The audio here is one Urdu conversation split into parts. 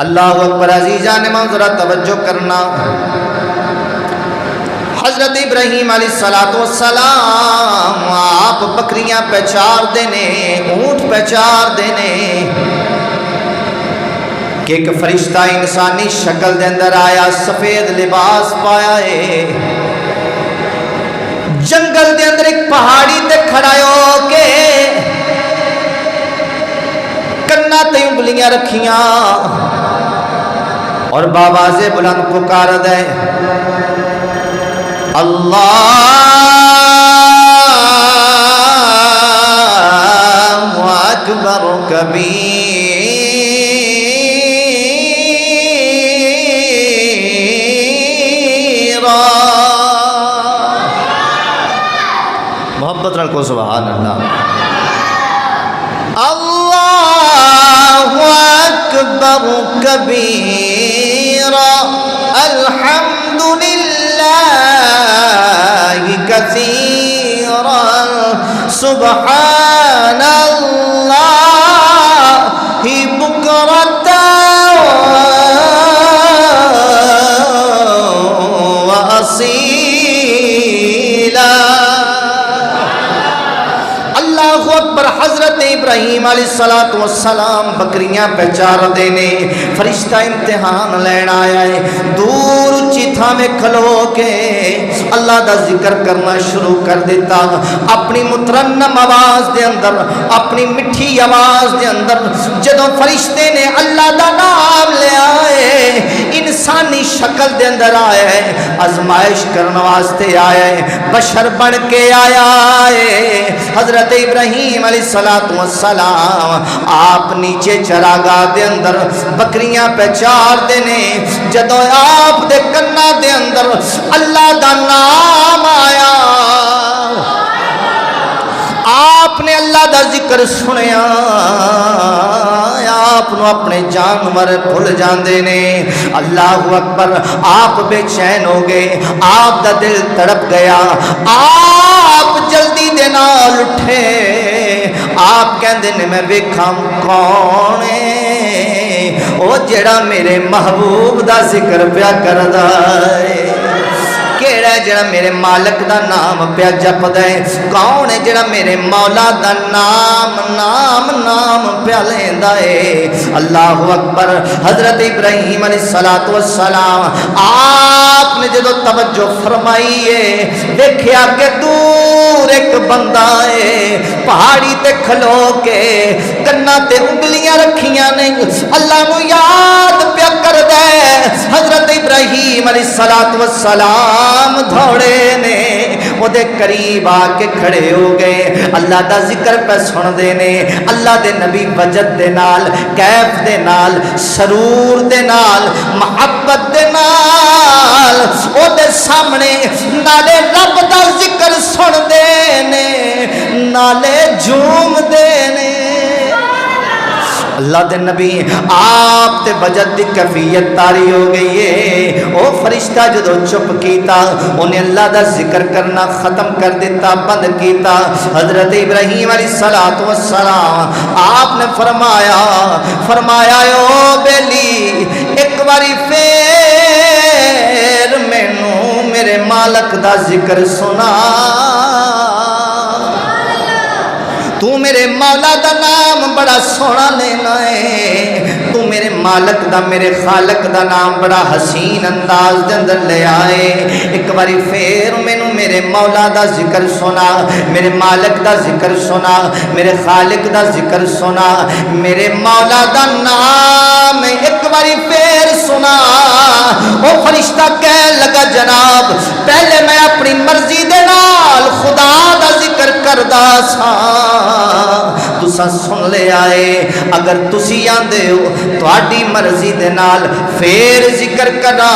اللہ اکبر عزیزان ذرا توجہ کرنا. حضرت ابراہیم علیہ السلام آپ بکریاں پہ چار دینے، اونٹ پہ چار دینے کہ ایک فرشتہ انسانی شکل دے اندر آیا، سفید لباس پایا ہے، جنگل دے اندر ایک پہاڑی تے کھڑا ہو کے کنا تے انگلیاں رکھیاں اور بآواز بلند پکار دے اللہ اکبر کبیرا. محبت نال کو سبحان اللہ. اللہ اکبر کبیرا الحمدللہ کثیرا سبحان اللہ بکرۃ وأصیلا. اللہ اکبر. حضرت ابراہیم علیہ السلام بکریاں پہ چار دینے، فرشتہ امتحان لین آیا ہے، دور اچھی تھا میں کھلو کے اللہ دا ذکر کرنا شروع کر دیتا، اپنی مترنم آواز دے اندر، اپنی مٹھی آواز دے اندر. جدوں فرشتے نے اللہ دا نام لے آئے، انسانی شکل دے اندر آیا ہے، آزمائش کرنے واسطے آیا ہے، بشر بن کے آیا ہے. حضرت ابراہیم علیہ السلام آپ نیچے چراگاہ دے اندر بکریاں پہ چار دینے، جدوں آپ دے کنا دے اندر اللہ دا نام آیا، آپ نے اللہ دا ذکر سنیا، آپ نو اپنے جانور بھول جاندے نے. اللہ اکبر. آپ بے چین ہو گئے، آپ دا دل تڑپ گیا، آپ جلدی دے نال اٹھے، آپ کہندے نے میں ویکھاں کون ہے او جڑا میرے محبوب دا ذکر پیا کردا ہے، کیڑا ہے جڑا میرے مالک دا نام پیا جپدا ہے، کون ہے جڑا میرے مولا دا نام پیا لیندا ہے. اللہ اکبر. حضرت ابراہیم علیہ السلام آپ نے جدو توجہ فرمائی ہے، دیکھیا کہ دور ایک بندہ ہے، پہاڑی تے کھلو کے کنا تے انگلیاں رکھیاں نے، اللہ نو یاد پیا کر دے. حضرت ابراہیم علیہ السلام دھوڑے نے وہ دے قریب آ کے کھڑے ہو گئے، اللہ دا ذکر پہ سن دے نے. اللہ دے نبی وجد دے نال، کیف دے نال، سرور دے نال، محبت دے نال او دے سامنے نالے رب دا ذکر سن دے نے، نالے جھوم دے نے. اللہ دے نبی آپ تے وجد دی کیفیت تاری ہو گئی ہے. او فرشتہ جدو چپ کیتا، انہیں اللہ دا ذکر کرنا ختم کر دیتا، بند کیتا. حضرت ابراہیم علیہ السلام آپ نے فرمایا او بیلی ایک باری پھر مینوں میرے مالک دا ذکر سنا، تو میرے مولا دا نام بڑا سونا لینا ہے، تو میرے مالک دا، میرے خالق دا نام بڑا حسین انداز دے اندر لے آئے. ایک باری پھر مینوں میرے مولا دا ذکر سنا، میرے مالک دا ذکر سنا، میرے خالق دا ذکر سنا، میرے مولا دا نام ایک باری پھر سنا. وہ فرشتہ کہہ لگا جناب پہلے میں اپنی مرضی دے نال خدا دا ذکر کردا سا، تساں سن لے آئے، اگر تسی آندے ہو تہاڈی مرضی دے نال پھر ذکر کرا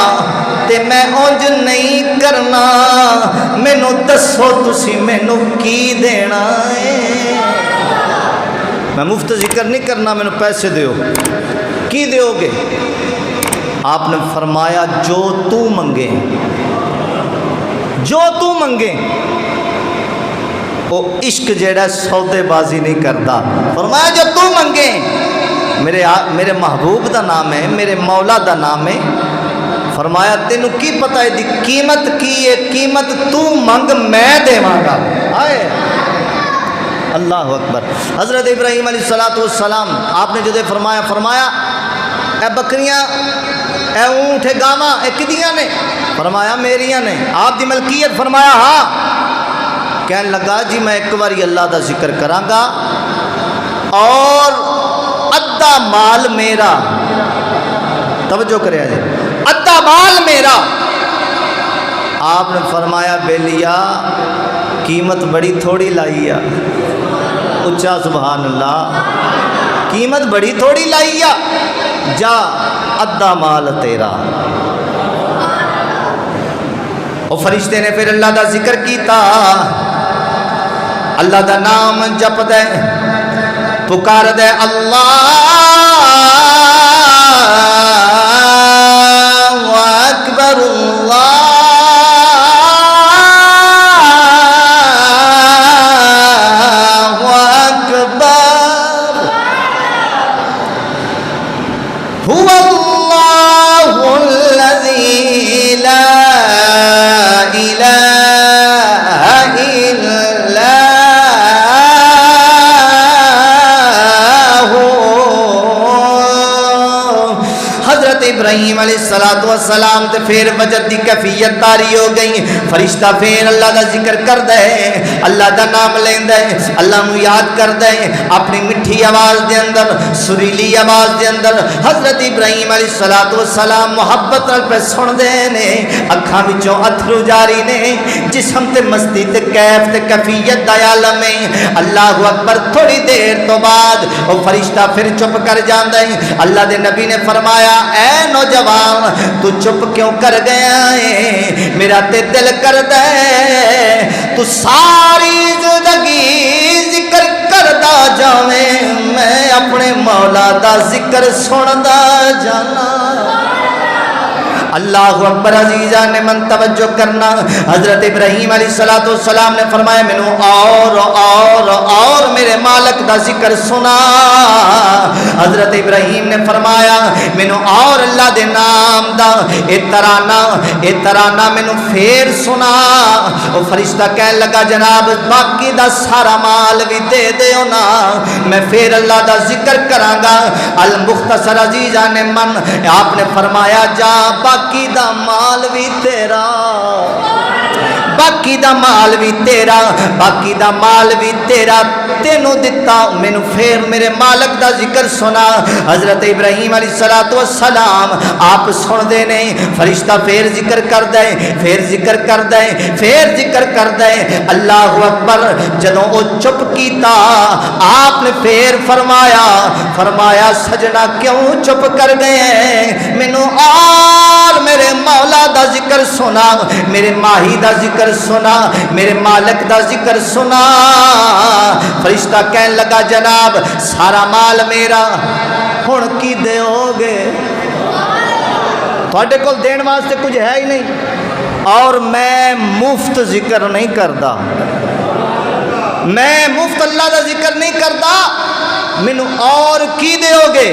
تے میں اونج نہیں کرنا، مینوں دسو تسی مینوں کی دینا ہے. میں مفت ذکر نہیں کرنا، مینوں پیسے دیو. کی دیو گے؟ آپ نے فرمایا جو تو منگے، جو تو منگے. وہ عشق جیڑا سودے بازی نہیں کرتا. فرمایا جو تو منگے میرے محبوب دا نام ہے، میرے مولا دا نام ہے۔ فرمایا تینوں کی پتہ ہے دی قیمت کی ہے؟ قیمت تو منگ میں دیواں گا۔ آئے اللہ اکبر۔ حضرت ابراہیم علیہ السلام آپ نے جدے فرمایا اے بکریاں، اے اونٹ، اے گاواں، اے کدیاں نے؟ فرمایا میریاں نے۔ آپ دی ملکیت؟ فرمایا ہاں۔ کہنے لگا جی میں ایک باری اللہ دا ذکر کراں گا اور ادھا مال میرا، توجہ کرے جی، ادھا مال میرا۔ آپ نے فرمایا بیلیا قیمت بڑی تھوڑی لائی ہے، اچھا سبحان اللہ، قیمت بڑی تھوڑی لائی ہے، جا ادھا مال تیرا۔ وہ فرشتے نے پھر اللہ دا ذکر کیتا، اللہ دا نام جپ دے، پکار دے اللہ اکبر، اللہ ابراہیم علیہ السلام تے پھر وجد دی کیفیت تاری ہو گئی۔ فرشتہ پھر اللہ دا ذکر کر دے، اللہ دا نام لیندے، اللہ نو یاد کر دے، اپنی مٹھی آواز دے اندر، سریلی آواز دے اندر حضرت ابراہیم علیہ السلام محبت نال پہ سن دے نے، اکھاں وچوں اتھرو جاری نے، جسم تے مستی تے کیف تے کیفیت دا عالم ہے۔ اللہ اکبر۔ تھوڑی دیر تو بعد وہ فرشتہ پھر چپ کر جاندا ہے۔ اللہ دے نبی نے فرمایا اے نوجوان تو چپ کیوں کر گیا ہے؟ میرا تے دل کر دے تو ساری زندگی ذکر کردا جاویں، میں اپنے مولا دا ذکر سندا جانا۔ اللہ اکبر۔ عزیزان نے من توجہ کرنا، حضرت ابراہیم علیہ السلام نے فرمایا مینوں اور میرے مالک دا ذکر سنا۔ حضرت ابراہیم نے فرمایا مینوں اور اللہ دے نام دا اے ترانہ مینوں پھر سنا۔ وہ فرشتہ کہنے لگا جناب باقی دا سارا مال بھی دے دیو نا، میں پھر اللہ دا ذکر کراں گا۔ المختصر عزیزان نے من، آپ نے فرمایا جا باقی دا مال بھی تیرا، باقی دا مال بھی تیرا، باقی دا مال بھی تیرا، تینوں دتا مینوں پھر میرے مالک دا ذکر سنا۔ حضرت ابراہیم علیہ السلام آپ سن دے نہیں، فرشتہ پھر ذکر کر دے، پھر ذکر کر دے، پھر ذکر کر دے۔ اللہ اکبر۔ جدوں او چپ کیتا آپ نے پھر فرمایا سجنا کیوں چپ کر گئے؟ مینوں اور میرے مولا دا ذکر سنا، میرے ماہی دا ذکر سنا، میرے مالک دا ذکر سنا۔ فرشتہ کہنے لگا جناب سارا مال میرا، ہن کی دیو گے؟ تھوڑے کول دین واسطے کچھ ہے ہی نہیں، اور میں مفت ذکر نہیں کردا، میں مفت اللہ دا ذکر نہیں کردا، مینوں اور کی دیو گے؟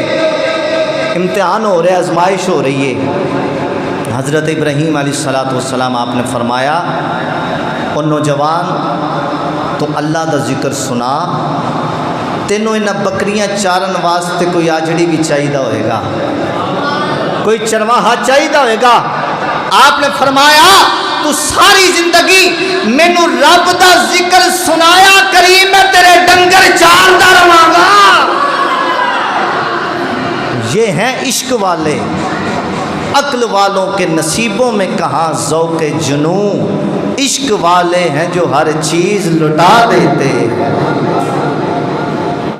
امتحان ہو رہا ہے، آزمائش ہو رہی ہے۔ حضرت ابراہیم علیہ السلام آپ نے فرمایا او نوجوان تو اللہ دا ذکر سنا، تینوں انہاں بکریاں چارن واسطے کوئی آجڑی بھی چاہیے ہوئے گا، کوئی چرواہا چاہیے ہوئے گا۔ آپ نے فرمایا تو ساری زندگی مینوں رب دا ذکر سنایا کری، میں تیرے ڈنگر چاردا رہاں گا۔ یہ ہیں عشق والے، عقل والوں کے نصیبوں میں کہاں ذوق جنوں، عشق والے ہیں جو ہر چیز لٹا دیتے۔